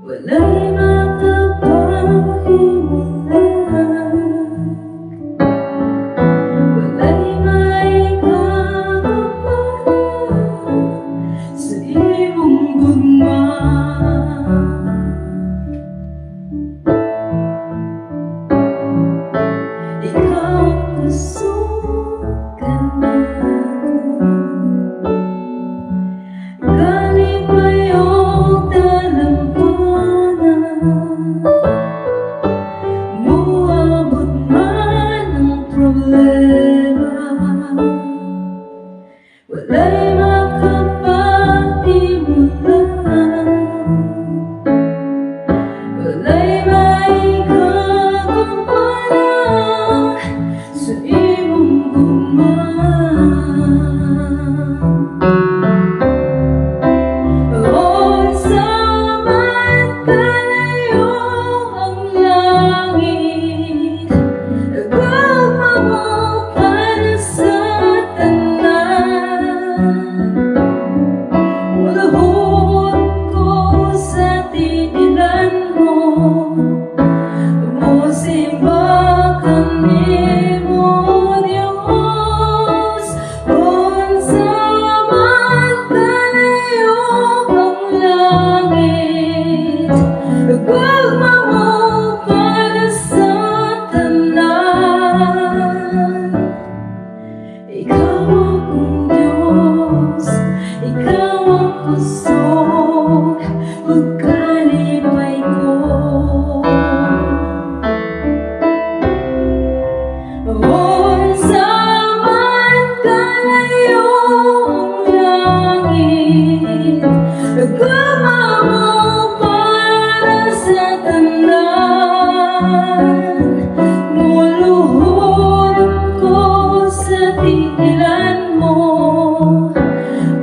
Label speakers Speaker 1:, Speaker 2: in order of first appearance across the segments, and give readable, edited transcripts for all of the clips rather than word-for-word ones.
Speaker 1: Wala'y makapahimulan, wala'y maikakapala sa imong gugma. Ikaw ang kasukan ako, galing mayong dalampanan. Muabot man ang problema, wala'y makapahimulan, wala'y maikakapala sa imong gugma. Ikaw akong Diyos, ikaw ang kusog, pagkalipay ko. Unsa man kalayo ang langit, nagkama mo para sa tanan. Muluhod ko sa tigilan mo,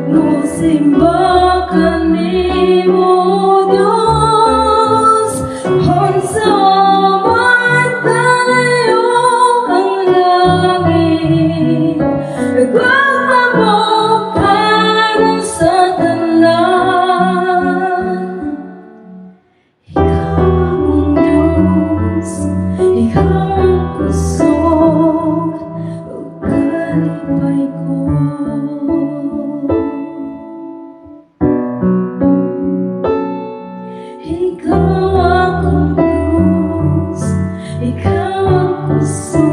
Speaker 1: musimba kanimo Diyos. Unsa man kalayo ang langit, nagkama mo para sa tanan. Ikaw akong Diyos, ikaw ang kusog, pagkalipay ko. Ikaw akong Diyos, ikaw ang kusog.